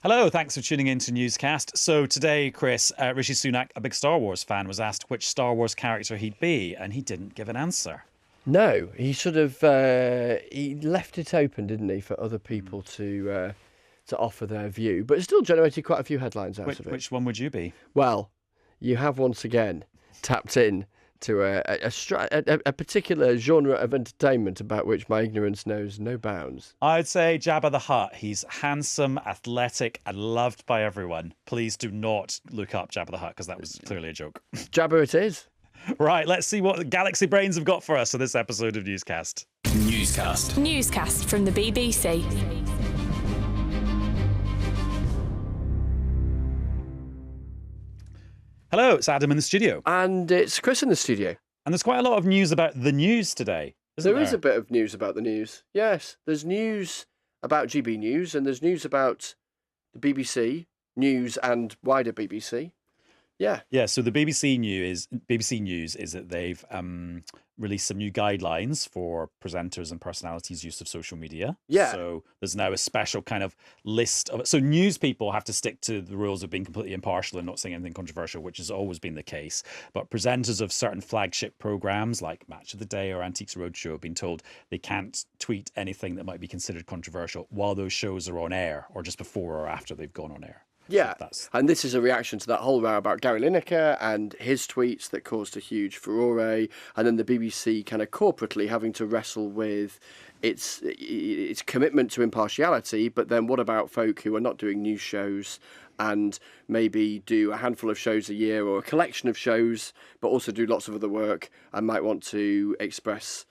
Hello, thanks for tuning in to Newscast. So today, Chris, Rishi Sunak, a big Star Wars fan, was asked which Star Wars character he'd be, and he didn't give an answer. No, he sort of he left it open, didn't he, for other people to offer their view, but it still generated quite a few headlines out of it. Which one would you be? Well, you have once again tapped in to a particular genre of entertainment about which my ignorance knows no bounds. I'd say Jabba the Hutt. He's handsome, athletic, and loved by everyone. Please do not look up Jabba the Hutt, because that was clearly a joke. Jabba it is. Right, let's see what the Galaxy Brains have got for us for this episode of Newscast. Newscast from the BBC. Hello, it's Adam in the studio. And it's Chris in the studio. And there's quite a lot of news about the news today, isn't there? There is a bit of news about the news. Yes, there's news about GB News, and there's news about the BBC News and wider BBC. Yeah. So the BBC News is that they've released some new guidelines for presenters and personalities' use of social media. Yeah. So there's now a special kind of list of. So news people have to stick to the rules of being completely impartial and not saying anything controversial, which has always been the case. But presenters of certain flagship programs like Match of the Day or Antiques Roadshow have been told they can't tweet anything that might be considered controversial while those shows are on air, or just before or after they've gone on air. Yeah, and this is a reaction to that whole row about Gary Lineker and his tweets that caused a huge furore, and then the BBC kind of corporately having to wrestle with its commitment to impartiality, but then what about folk who are not doing news shows and maybe do a handful of shows a year or a collection of shows, but also do lots of other work and might want to express,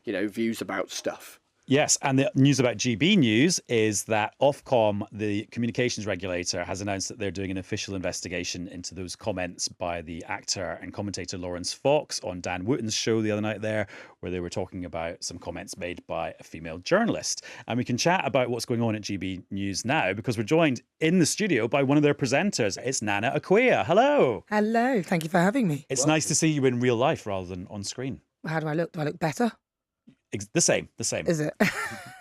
views about stuff. Yes, and the news about GB News is that Ofcom, the communications regulator, has announced that they're doing an official investigation into those comments by the actor and commentator Laurence Fox on Dan Wootton's show the other night there, where they were talking about some comments made by a female journalist. And we can chat about what's going on at GB News now, because we're joined in the studio by one of their presenters. It's Nana Akua. Hello. Hello, thank you for having me. It's nice to see you in real life rather than on screen. How do I look? Do I look better? The same. Is it?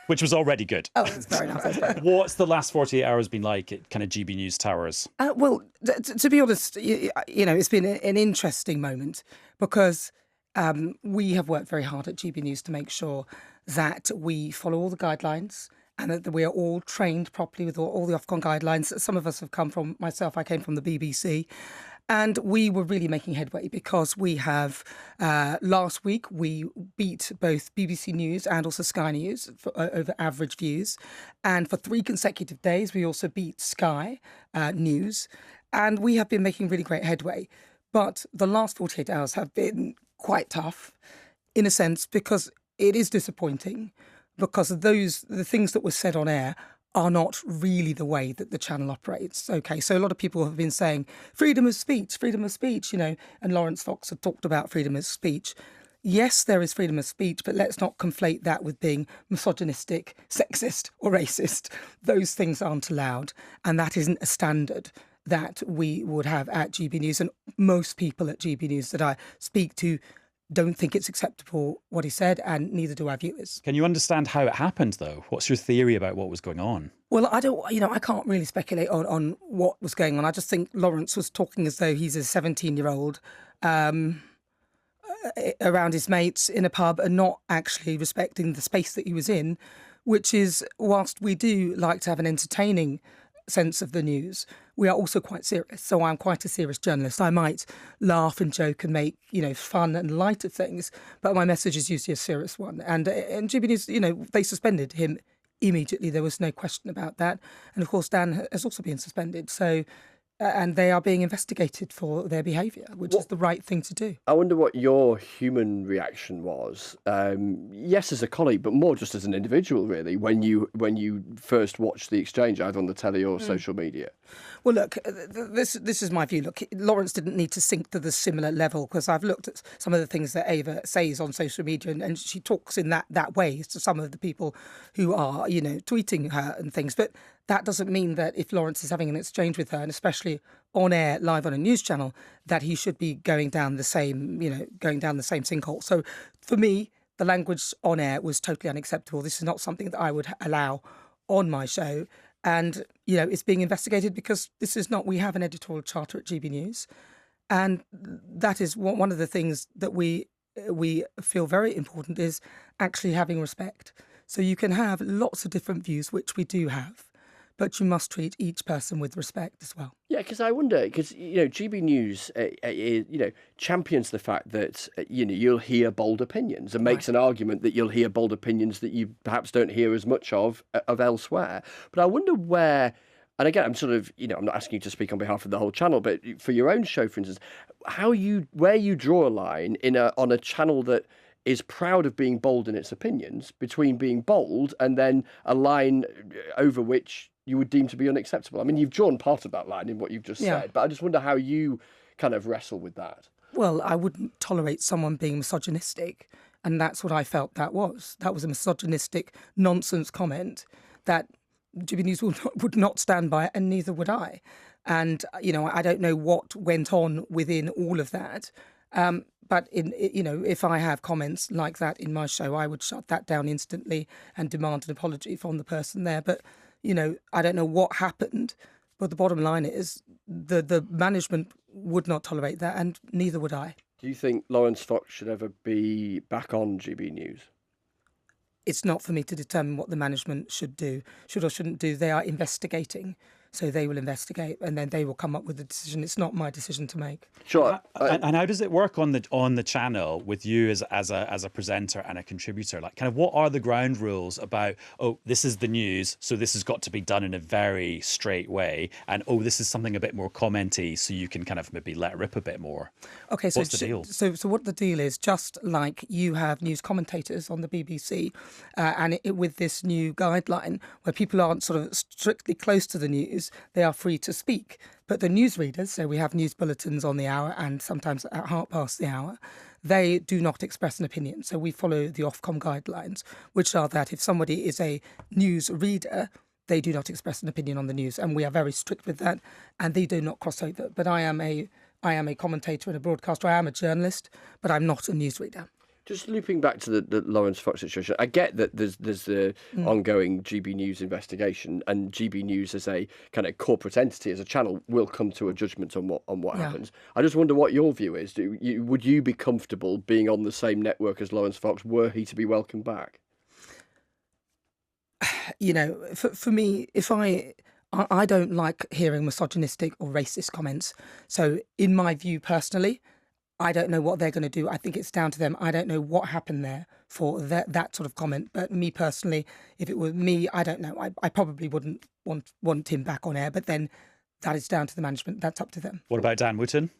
Which was already good. Oh, that's very nice. What's the last 48 hours been like at kind of GB News Towers? Well, to be honest, it's been an interesting moment because we have worked very hard at GB News to make sure that we follow all the guidelines and that we are all trained properly with all the Ofcom guidelines. Some of us have come from, I came from the BBC. And we were really making headway because we have, last week, we beat both BBC News and also Sky News for, over average views. And for 3 consecutive days, we also beat Sky News. And we have been making really great headway. But the last 48 hours have been quite tough, in a sense, because it is disappointing, because the things that were said on air are not really the way that the channel operates. Okay, so a lot of people have been saying freedom of speech, and Laurence Fox had talked about freedom of speech. Yes, there is freedom of speech, but let's not conflate that with being misogynistic, sexist or racist. Those things aren't allowed, and that isn't a standard that we would have at GB News. And most people at GB News that I speak to don't think it's acceptable what he said, and neither do our viewers. Can you understand how it happened, though? What's your theory about what was going on? Well, I can't really speculate on what was going on. I just think Laurence was talking as though he's a 17-year-old around his mates in a pub and not actually respecting the space that he was in, which is, whilst we do like to have an entertaining sense of the news, we are also quite serious. So I'm quite a serious journalist. I might laugh and joke and make, fun and light of things, but my message is usually a serious one. And GB News, they suspended him immediately. There was no question about that. And of course, Dan has also been suspended. So, and they are being investigated for their behaviour, which is the right thing to do. I wonder what your human reaction was. Yes, as a colleague, but more just as an individual, really, when you first watched the exchange, either on the telly or social media. Well, look, this is my view. Look, Laurence didn't need to sink to the similar level, because I've looked at some of the things that Ava says on social media, and she talks in that way to some of the people who are, tweeting her and things. But that doesn't mean that if Laurence is having an exchange with her, and especially on air, live on a news channel, that he should be going down the same sinkhole. So for me, the language on air was totally unacceptable. This is not something that I would allow on my show. And, it's being investigated because we have an editorial charter at GB News. And that is one of the things that we feel very important is actually having respect. So you can have lots of different views, which we do have, but you must treat each person with respect as well. Yeah, because I wonder, because GB News, champions the fact that you'll hear bold opinions and makes an argument that you'll hear bold opinions that you perhaps don't hear as much of elsewhere. But I wonder where. And again, I'm sort of, I'm not asking you to speak on behalf of the whole channel, but for your own show, for instance, where you draw a line on a channel that is proud of being bold in its opinions between being bold and then a line over which you would deem to be unacceptable. I mean, you've drawn part of that line in what you've just said, but I just wonder how you kind of wrestle with that. Well, I wouldn't tolerate someone being misogynistic, and that's what I felt that was. That was a misogynistic nonsense comment that GB News would not stand by, and neither would I. And, I don't know what went on within all of that. But, if I have comments like that in my show, I would shut that down instantly and demand an apology from the person there. But, I don't know what happened. But the bottom line is the management would not tolerate that, and neither would I. Do you think Laurence Fox should ever be back on GB News? It's not for me to determine what the management should or shouldn't do. They are investigating. So they will investigate and then they will come up with a decision. It's not my decision to make. Sure. And how does it work on the channel with you as a presenter and a contributor? Like, kind of, what are the ground rules about? Oh, this is the news, so this has got to be done in a very straight way. And this is something a bit more commenty, so you can kind of maybe let rip a bit more. Okay, so what's the deal? So what the deal is? Just like you have news commentators on the BBC, and with this new guideline where people aren't sort of strictly close to the news. They are free to speak. But the newsreaders, so we have news bulletins on the hour and sometimes at 1/2 the hour, they do not express an opinion. So we follow the Ofcom guidelines, which are that if somebody is a news reader, they do not express an opinion on the news. And we are very strict with that, and they do not cross over. But I am a commentator and a broadcaster. I am a journalist, but I'm not a newsreader. Just looping back to the Laurence Fox situation, I get that there's the ongoing GB News investigation, and GB News as a kind of corporate entity, as a channel, will come to a judgment on what happens. I just wonder what your view is. Would you be comfortable being on the same network as Laurence Fox were he to be welcomed back? For me, if I don't like hearing misogynistic or racist comments. So in my view personally, I don't know what they're going to do. I think it's down to them. I don't know what happened there for that sort of comment. But me personally, if it were me, I don't know. I probably wouldn't want him back on air. But then that is down to the management. That's up to them. What about Dan Wootton?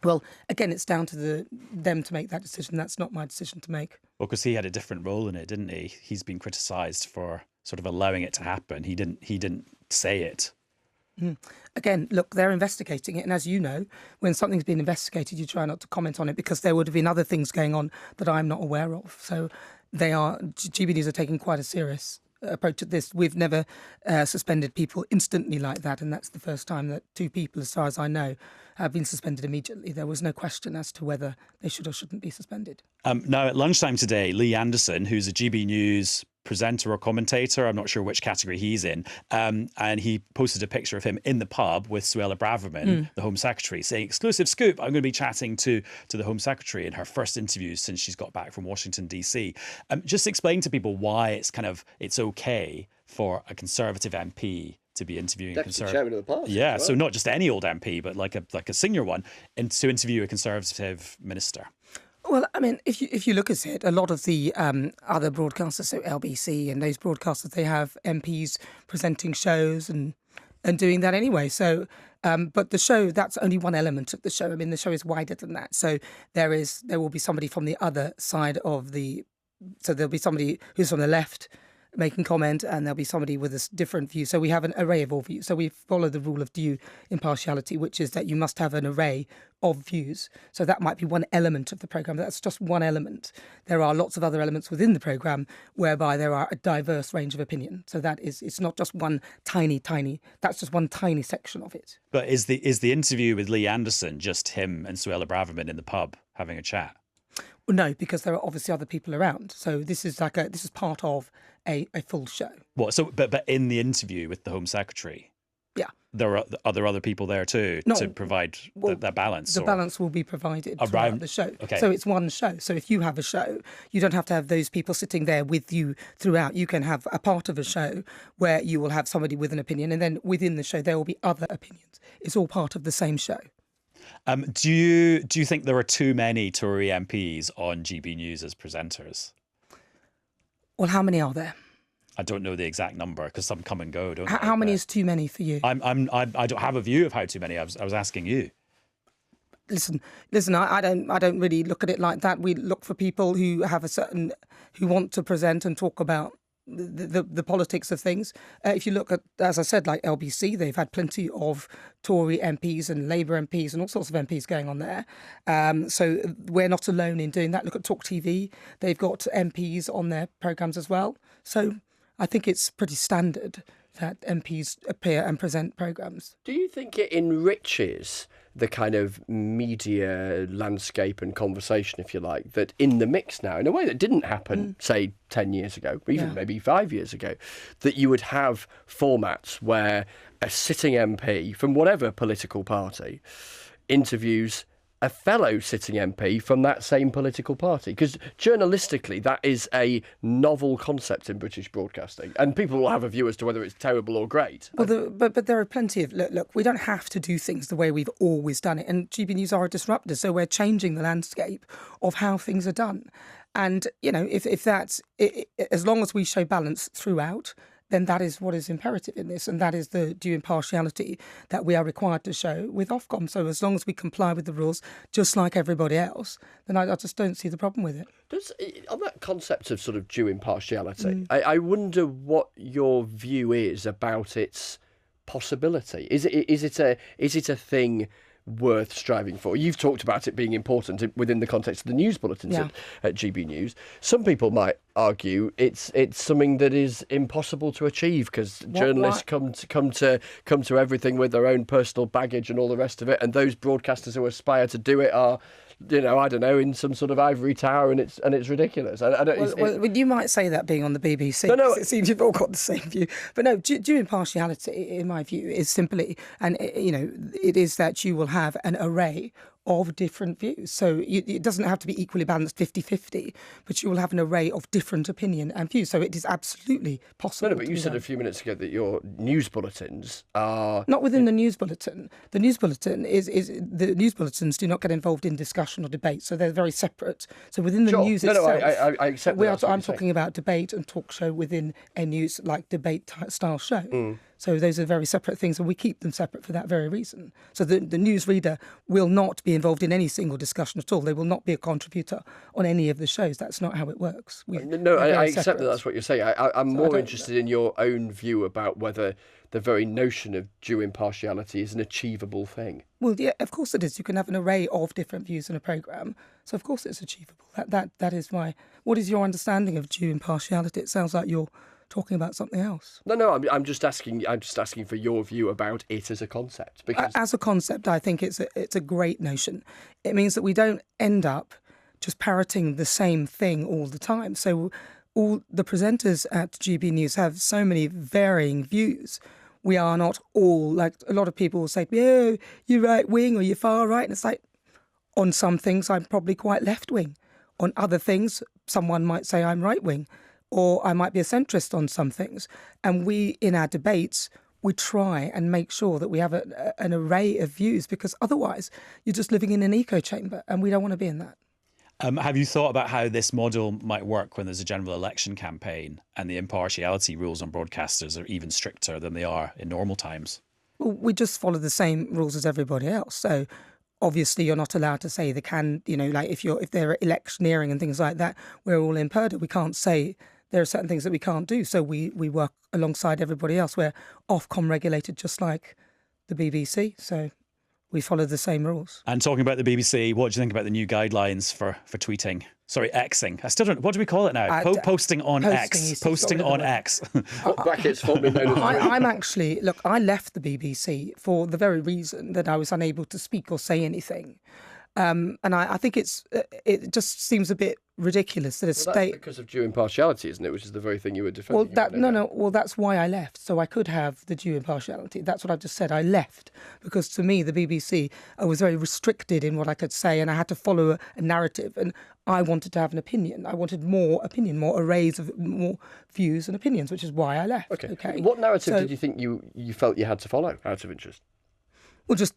Well, again, it's down to them to make that decision. That's not my decision to make. Well, because he had a different role in it, didn't he? He's been criticised for sort of allowing it to happen. He didn't say it. Again, look, they're investigating it. And as you know, when something's been investigated, you try not to comment on it because there would have been other things going on that I'm not aware of. So GB News are taking quite a serious approach to this. We've never suspended people instantly like that. And that's the first time that 2 people, as far as I know, have been suspended immediately. There was no question as to whether they should or shouldn't be suspended. Now, at lunchtime today, Lee Anderson, who's a GB News presenter or commentator, I'm not sure which category he's in, and he posted a picture of him in the pub with Suella Braverman, the Home Secretary, saying, "Exclusive scoop, I'm going to be chatting to the Home Secretary in her first interview since she's got back from Washington, D.C. Just explain to people why it's okay for a Conservative MP to be interviewing a Conservative chairman of the party. Yeah, well. So not just any old MP, but like a senior one, and to interview a Conservative minister." Well, I mean, if you look at it, a lot of the other broadcasters, so LBC and those broadcasters, they have MPs presenting shows and doing that anyway. So, but the show, that's only one element of the show. I mean, the show is wider than that. So there will be somebody from the other side of so there'll be somebody who's on the left making comment, and there'll be somebody with a different view. So we have an array of all views. So we follow the rule of due impartiality, which is that you must have an array of views. So that might be one element of the programme. That's just one element. There are lots of other elements within the programme whereby there are a diverse range of opinion. So it's not just one tiny, that's just one tiny section of it. But is the interview with Lee Anderson just him and Suella Braverman in the pub having a chat? No, because there are obviously other people around. So this is part of a full show. What? So, but in the interview with the Home Secretary, Yeah. there are other people there too No, to provide that balance. The balance will be provided throughout Around the show. Okay. So it's one show. So if you have a show, you don't have to have those people sitting there with you throughout. You can have a part of a show where you will have somebody with an opinion, and then within the show there will be other opinions. It's all part of the same show. Do you think there are too many Tory MPs on GB News as presenters? Well, how many are there? I don't know the exact number because some come and go, don't they? How many is too many for you? I don't have a view of how too many. I was asking you. Listen. I don't really look at it like that. We look for people who want to present and talk about the politics of things. If you look at, as I said, like LBC, they've had plenty of Tory MPs and Labour MPs and all sorts of MPs going on there. So we're not alone in doing that. Look at Talk TV. They've got MPs on their programmes as well. So I think it's pretty standard that MPs appear and present programmes. Do you think it enriches the kind of media landscape and conversation, if you like, that in the mix now, in a way that didn't happen, say, 10 years ago, or even maybe 5 years ago, that you would have formats where a sitting MP from whatever political party interviews a fellow sitting MP from that same political party? Because journalistically, that is a novel concept in British broadcasting, and people will have a view as to whether it's terrible or great. Well, but there are plenty of look. We don't have to do things the way we've always done it, and GB News are a disruptor, so we're changing the landscape of how things are done. And if that's as long as we show balance throughout, then that is what is imperative in this, and that is the due impartiality that we are required to show with Ofcom. So as long as we comply with the rules, just like everybody else, then I just don't see the problem with it. On that concept of sort of due impartiality, I wonder what your view is about its possibility. Is it a thing worth striving for? You've talked about it being important within the context of the news bulletins at GB News. Some people might argue it's something that is impossible to achieve because journalists come to everything with their own personal baggage and all the rest of it, and those broadcasters who aspire to do it are, I don't know, in some sort of ivory tower, and it's ridiculous. Well, you might say that being on the BBC. No, it seems you've all got the same view. But no, due impartiality, in my view, is simply, and it is that you will have an array of different views. So it doesn't have to be equally balanced 50-50, but you will have an array of different opinion and views. So it is absolutely possible. No, but you said a few minutes ago that your news bulletins are... Not within the news bulletin. The news bulletin the news bulletins do not get involved in discussion or debate, so they're very separate. So within the news itself... I accept that. I'm talking about debate and talk show within a news, like debate-style show. So those are very separate things, and we keep them separate for that very reason. So the newsreader will not be involved in any single discussion at all. They will not be a contributor on any of the shows. That's not how it works. I accept that that's what you're saying. I'm more interested in your own view about whether the very notion of due impartiality is an achievable thing. Well, yeah, of course it is. You can have an array of different views in a programme. So of course it's achievable. That is why. What is your understanding of due impartiality? It sounds like you're talking about something else. No, I'm just asking for your view about it as a concept. Because as a concept, I think it's a great notion. It means that we don't end up just parroting the same thing all the time. So all the presenters at GB News have so many varying views. We are not all, like a lot of people will say, "Oh, you're right wing or you're far right," and it's like, on some things I'm probably quite left wing. On other things, someone might say I'm right wing. Or I might be a centrist on some things. And we, in our debates, we try and make sure that we have an array of views, because otherwise you're just living in an echo chamber, and we don't want to be in that. Have you thought about how this model might work when there's a general election campaign and the impartiality rules on broadcasters are even stricter than they are in normal times? Well, we just follow the same rules as everybody else. So obviously you're not allowed to say they can, like if they're electioneering and things like that, we're all in purdah. We can't say there are certain things that we can't do. So we work alongside everybody else. We're Ofcom regulated just like the BBC. So we follow the same rules. And talking about the BBC, what do you think about the new guidelines for tweeting? Sorry, Xing. I still don't... What do we call it now? Posting on X. Posting on X. Brackets formerly known as... I'm actually... Look, I left the BBC for the very reason that I was unable to speak or say anything. And I think it just seems a bit ridiculous that a Well, state. that's because of due impartiality, isn't it? Which is the very thing you were defending. Well, that's why I left. So I could have the due impartiality. That's what I've just said. I left because to me the BBC was very restricted in what I could say, and I had to follow a narrative. And I wanted to have an opinion. I wanted more opinion, more arrays of more views and opinions, which is why I left. Okay. What narrative did you think you felt you had to follow, out of interest? Well, just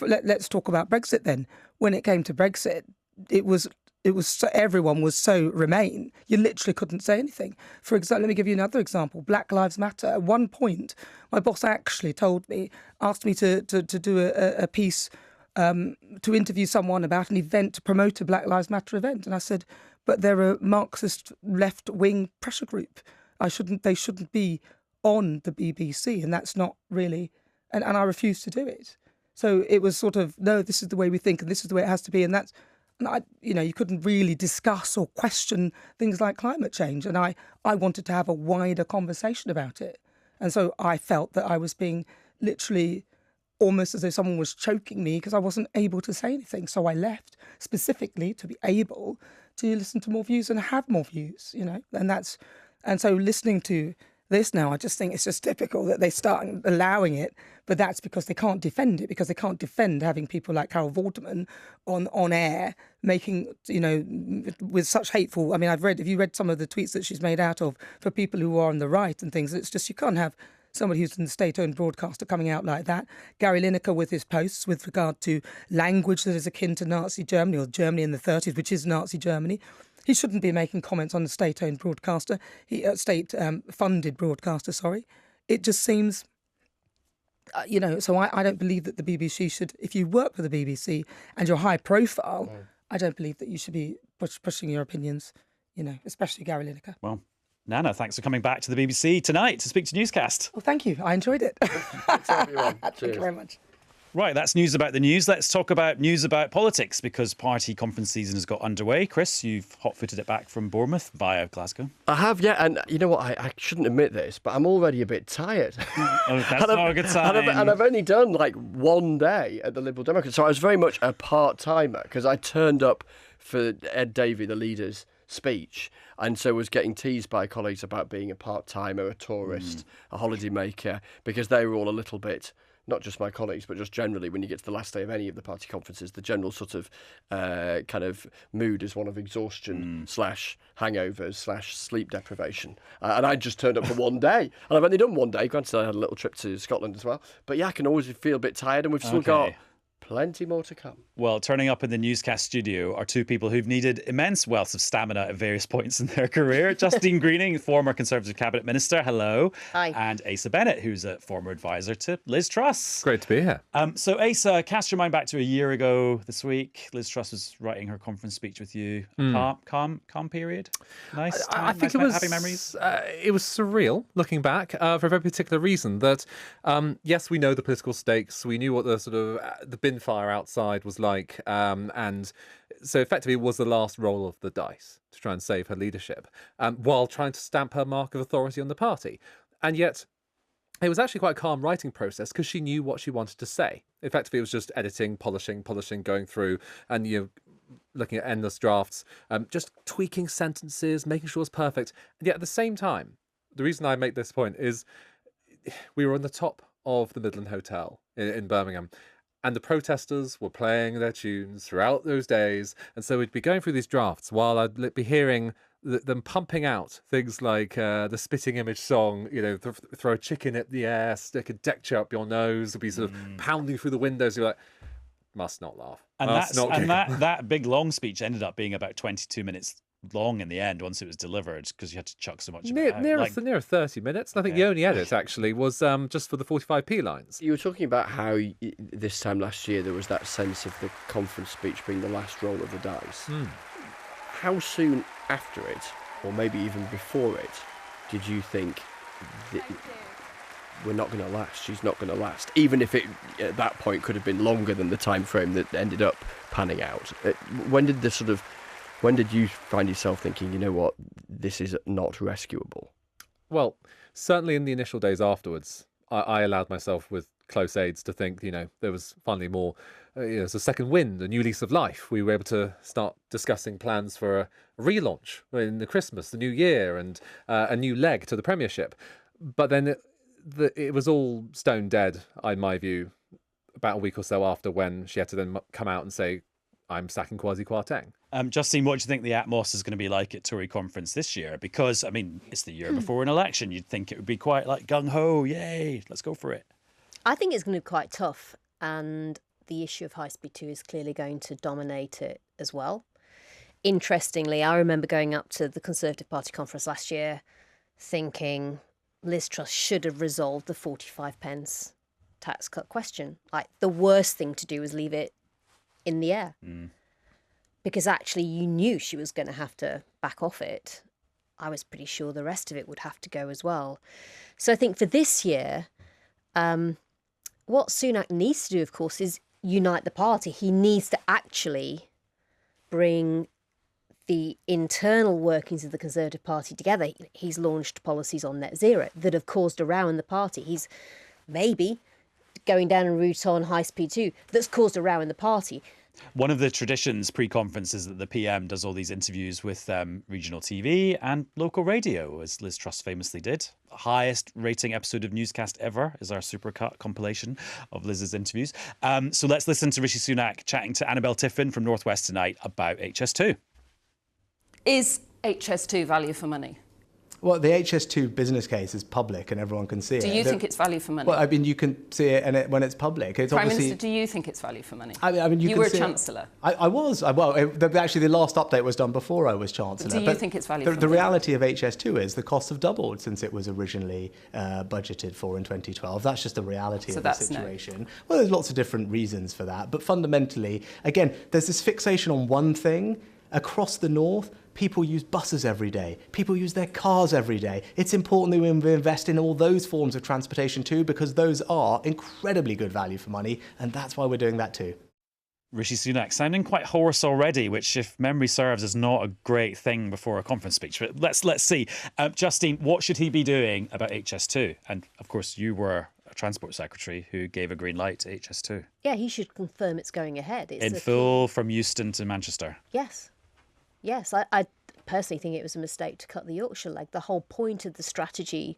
let's talk about Brexit then. When it came to Brexit, it was everyone was so Remain. You literally couldn't say anything. For example, let me give you another example. Black Lives Matter. At one point, my boss actually asked me to do a piece, to interview someone about an event to promote a Black Lives Matter event, and I said, but they're a Marxist left-wing pressure group. They shouldn't be on the BBC, and that's not really. And I refused to do it. So it was sort of, no, this is the way we think and this is the way it has to be. And you couldn't really discuss or question things like climate change. And I wanted to have a wider conversation about it. And so I felt that I was being literally almost as though someone was choking me because I wasn't able to say anything. So I left specifically to be able to listen to more views and have more views, and so listening to this now, I just think it's just typical that they start allowing it, but that's because they can't defend it, because they can't defend having people like Carol Vorderman on air making, with such hateful. I mean, have you read some of the tweets that she's made out of for people who are on the right and things? It's just, you can't have somebody who's in the state-owned broadcaster coming out like that. Gary Lineker with his posts with regard to language that is akin to Nazi Germany or Germany in the 30s, which is Nazi Germany. He shouldn't be making comments on the state-owned broadcaster, state-funded broadcaster, sorry. It just seems, so I don't believe that the BBC should, if you work for the BBC and you're high profile, I don't believe that you should be pushing your opinions, especially Gary Lineker. Well, Nana, thanks for coming back to the BBC tonight to speak to Newscast. Well, thank you. I enjoyed it. Thanks, everyone. Thank you very much. Right, that's news about the news. Let's talk about news about politics, because party conference season has got underway. Chris, you've hot-footed it back from Bournemouth via Glasgow. I have, yeah, and you know what? I shouldn't admit this, but I'm already a bit tired. Oh, that's not a good sign. And I've only done like one day at the Liberal Democrats, so I was very much a part-timer because I turned up for Ed Davey, the leader's speech, and so was getting teased by colleagues about being a part-timer, a tourist, a holiday maker, because they were all a little bit, not just my colleagues, but just generally, when you get to the last day of any of the party conferences, the general sort of kind of mood is one of exhaustion / hangovers / sleep deprivation. And I just turned up for one day. And I've only done one day. Granted, I had a little trip to Scotland as well. But yeah, I can always feel a bit tired, and we've still got plenty more to come. Well, turning up in the Newscast studio are two people who've needed immense wealths of stamina at various points in their career. Justine Greening, former Conservative Cabinet Minister, hello. Hi. And Asa Bennett, who's a former advisor to Liz Truss. Great to be here. So Asa, cast your mind back to a year ago this week. Liz Truss was writing her conference speech with you. Calm period? Nice time? I think it was happy memories? It was surreal, looking back, for a very particular reason. That, yes, we know the political stakes. We knew what the sort of the bin fire outside was like. And so effectively it was the last roll of the dice to try and save her leadership, while trying to stamp her mark of authority on the party. And yet it was actually quite a calm writing process because she knew what she wanted to say. Effectively, it was just editing, polishing, going through, and looking at endless drafts, just tweaking sentences, making sure it's perfect. And yet at the same time, the reason I make this point is we were on the top of the Midland Hotel in Birmingham, and the protesters were playing their tunes throughout those days. And so we'd be going through these drafts while I'd be hearing them pumping out things like the Spitting Image song, throw a chicken at the air, stick a deck chair up your nose, it'd be sort of pounding through the windows. You're like, must not laugh. And that big long speech ended up being about 22 minutes long in the end once it was delivered, because you had to chuck so much near 30 minutes. And I think the only edit actually was just for the 45p lines. You were talking about how this time last year there was that sense of the conference speech being the last roll of the dice. How soon after it, or maybe even before it, did you think we're not going to last, she's not going to last, even if it at that point could have been longer than the time frame that ended up panning out? When did you find yourself thinking, you know what, this is not rescuable? Well, certainly in the initial days afterwards, I allowed myself with close aides to think, there was finally more, there's a second wind, a new lease of life. We were able to start discussing plans for a relaunch in the Christmas, the New Year, and a new leg to the Premiership. But then it was all stone dead, in my view, about a week or so after, when she had to then come out and say, I'm sacking Kwasi Kwarteng. Justine, what do you think the atmos is going to be like at Tory conference this year? Because, it's the year before an election. You'd think it would be quite like gung-ho, yay, let's go for it. I think it's going to be quite tough, and the issue of High Speed 2 is clearly going to dominate it as well. Interestingly, I remember going up to the Conservative Party conference last year thinking Liz Truss should have resolved the 45 pence tax cut question. Like, the worst thing to do was leave it in the air. Because actually you knew she was going to have to back off it. I was pretty sure the rest of it would have to go as well. So I think for this year, what Sunak needs to do, of course, is unite the party. He needs to actually bring the internal workings of the Conservative Party together. He's launched policies on net zero that have caused a row in the party. He's maybe going down a route on High Speed 2 that's caused a row in the party. One of the traditions pre-conference is that the PM does all these interviews with regional TV and local radio, as Liz Truss famously did. Highest rating episode of Newscast ever is our supercut compilation of Liz's interviews. So let's listen to Rishi Sunak chatting to Annabelle Tiffin from North West tonight about HS2. Is HS2 value for money? Well, the HS2 business case is public and everyone can see it. Do you think it's value for money? Well, you can see it when it's public. It's Prime Minister, do you think it's value for money? You were Chancellor. I was. Actually, the last update was done before I was Chancellor. Do you think it's value for money? The reality of HS2 is the costs have doubled since it was originally budgeted for in 2012. That's just the reality of the situation. No. Well, there's lots of different reasons for that. But fundamentally, again, there's this fixation on one thing. Across the north, people use buses every day. People use their cars every day. It's important that we invest in all those forms of transportation too, because those are incredibly good value for money, and that's why we're doing that too. Rishi Sunak sounding quite hoarse already, which, if memory serves, is not a great thing before a conference speech. But let's see. Justine, what should he be doing about HS2? And of course, you were a Transport Secretary who gave a green light to HS2. Yeah, he should confirm it's going ahead. In full from Euston to Manchester. Yes, I personally think it was a mistake to cut the Yorkshire leg. The whole point of the strategy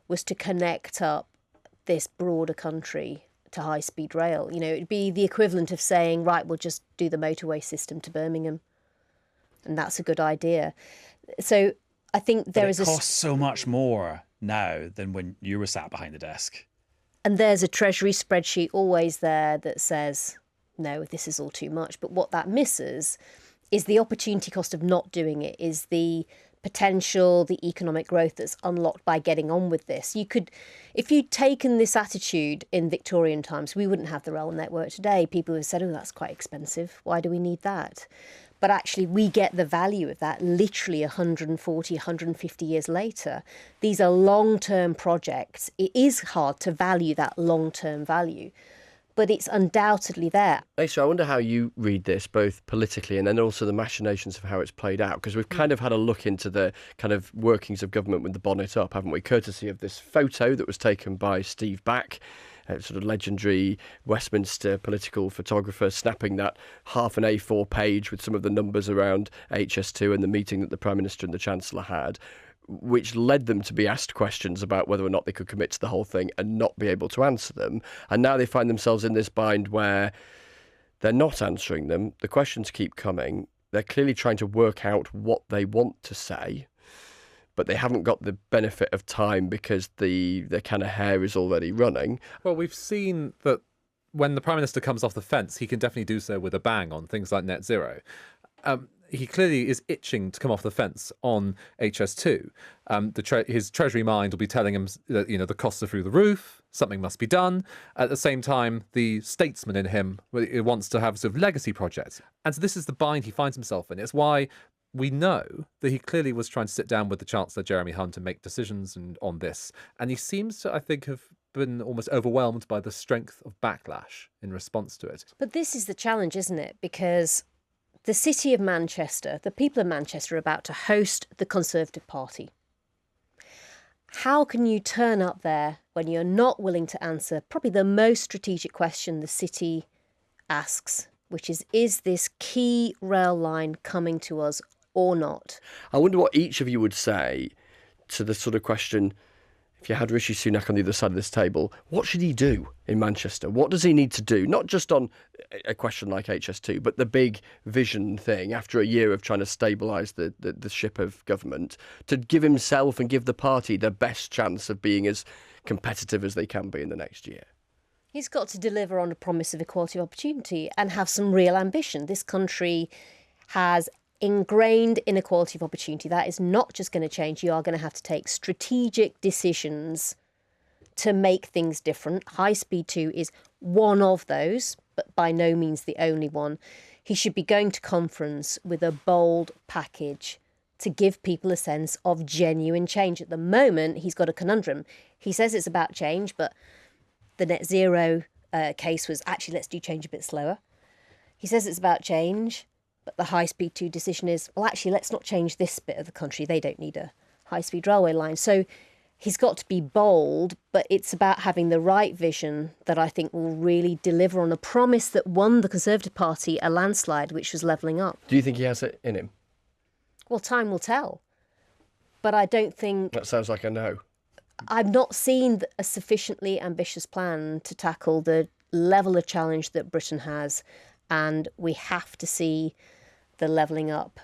was to connect up this broader country to high-speed rail. It'd be the equivalent of saying, right, we'll just do the motorway system to Birmingham. And that's a good idea. So I think there is it costs so much more now than when you were sat behind the desk. And there's a Treasury spreadsheet always there that says, no, this is all too much. But what that misses is the opportunity cost of not doing it, is the potential, the economic growth that's unlocked by getting on with this. If you'd taken this attitude in Victorian times, we wouldn't have the rail network today. People would have said, oh, that's quite expensive. Why do we need that? But actually, we get the value of that literally 140, 150 years later. These are long-term projects. It is hard to value that long-term value, but it's undoubtedly there. Lisa, I wonder how you read this, both politically and then also the machinations of how it's played out, because we've kind of had a look into the kind of workings of government with the bonnet up, haven't we? Courtesy of this photo that was taken by Steve Back, sort of legendary Westminster political photographer, snapping that half an A4 page with some of the numbers around HS2 and the meeting that the Prime Minister and the Chancellor had, which led them to be asked questions about whether or not they could commit to the whole thing and not be able to answer them. And now they find themselves in this bind where they're not answering them. The questions keep coming. They're clearly trying to work out what they want to say, but they haven't got the benefit of time because the kind of hair is already running. Well, we've seen that when the Prime Minister comes off the fence, he can definitely do so with a bang on things like net zero. He clearly is itching to come off the fence on HS2. His Treasury mind will be telling him that the costs are through the roof, something must be done. At the same time, the statesman in him wants to have sort of legacy projects. And so this is the bind he finds himself in. It's why we know that he clearly was trying to sit down with the Chancellor, Jeremy Hunt, and make decisions on this. And he seems to, I think, have been almost overwhelmed by the strength of backlash in response to it. But this is the challenge, isn't it? Because the city of Manchester, the people of Manchester are about to host the Conservative Party. How can you turn up there when you're not willing to answer probably the most strategic question the city asks, which is this key rail line coming to us or not? I wonder what each of you would say to the sort of question, if you had Rishi Sunak on the other side of this table, what should he do in Manchester? What does he need to do? Not just on a question like HS2, but the big vision thing after a year of trying to stabilise the ship of government, to give himself and give the party the best chance of being as competitive as they can be in the next year. He's got to deliver on a promise of equality of opportunity and have some real ambition. This country has ingrained inequality of opportunity. That is not just going to change. You are going to have to take strategic decisions to make things different. High Speed 2 is one of those, but by no means the only one. He should be going to conference with a bold package to give people a sense of genuine change. At the moment, he's got a conundrum. He says it's about change, but the net zero case was actually, let's do change a bit slower. He says it's about change, but the High Speed 2 decision is, well, actually, let's not change this bit of the country. They don't need a high-speed railway line. So he's got to be bold, but it's about having the right vision that I think will really deliver on a promise that won the Conservative Party a landslide, which was levelling up. Do you think he has it in him? Well, time will tell. But I don't think... That sounds like a no. I've not seen a sufficiently ambitious plan to tackle the level of challenge that Britain has, and we have to see the levelling up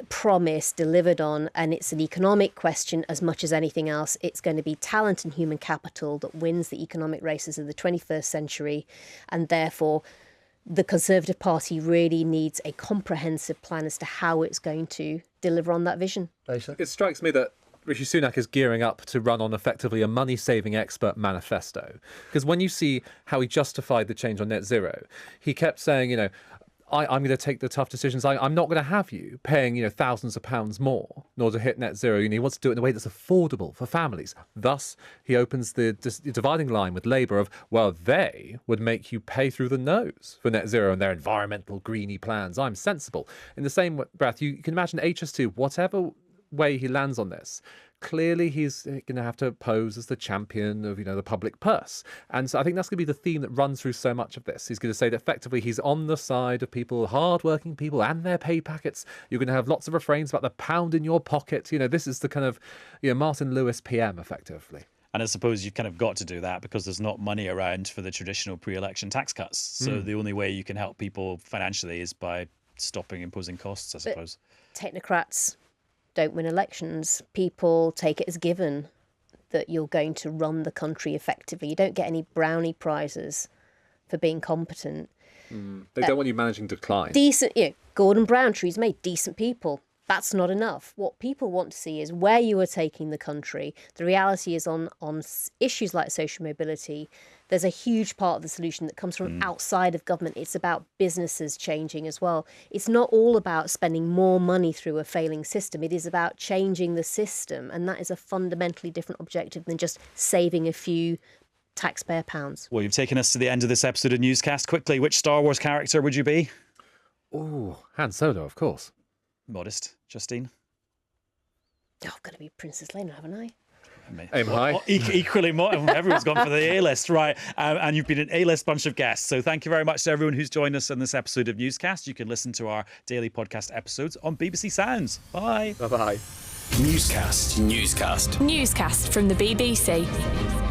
promise delivered on, and it's an economic question as much as anything else. It's going to be talent and human capital that wins the economic races of the 21st century, and therefore the Conservative Party really needs a comprehensive plan as to how it's going to deliver on that vision. It strikes me that Rishi Sunak is gearing up to run on effectively a money-saving expert manifesto. Because when you see how he justified the change on net zero, he kept saying, I'm going to take the tough decisions. I'm not going to have you paying, thousands of pounds more in order to hit net zero. He wants to do it in a way that's affordable for families. Thus, he opens the dividing line with Labour of, well, they would make you pay through the nose for net zero and their environmental greeny plans. I'm sensible. In the same breath, you can imagine HS2, whatever way he lands on this, clearly he's going to have to pose as the champion of, the public purse. And so I think that's going to be the theme that runs through so much of this. He's going to say that effectively he's on the side of people, hard-working people and their pay packets. You're going to have lots of refrains about the pound in your pocket. This is the kind of, Martin Lewis PM, effectively. And I suppose you've kind of got to do that because there's not money around for the traditional pre-election tax cuts. So the only way you can help people financially is by stopping imposing costs, I suppose. But technocrats don't win elections. People take it as given that you're going to run the country effectively. You don't get any brownie prizes for being competent. They don't want you managing decline. Decent, Gordon Brown, Theresa May, decent people. That's not enough. What people want to see is where you are taking the country. The reality is on issues like social mobility, there's a huge part of the solution that comes from outside of government. It's about businesses changing as well. It's not all about spending more money through a failing system. It is about changing the system. And that is a fundamentally different objective than just saving a few taxpayer pounds. Well, you've taken us to the end of this episode of Newscast. Quickly, which Star Wars character would you be? Oh, Han Solo, of course. Modest, Justine? Oh, I've got to be Princess Leia, haven't I? Aim high. Equally, everyone's gone for the A-list, right? And you've been an A-list bunch of guests. So thank you very much to everyone who's joined us on this episode of Newscast. You can listen to our daily podcast episodes on BBC Sounds. Bye. Bye-bye. Newscast from the BBC.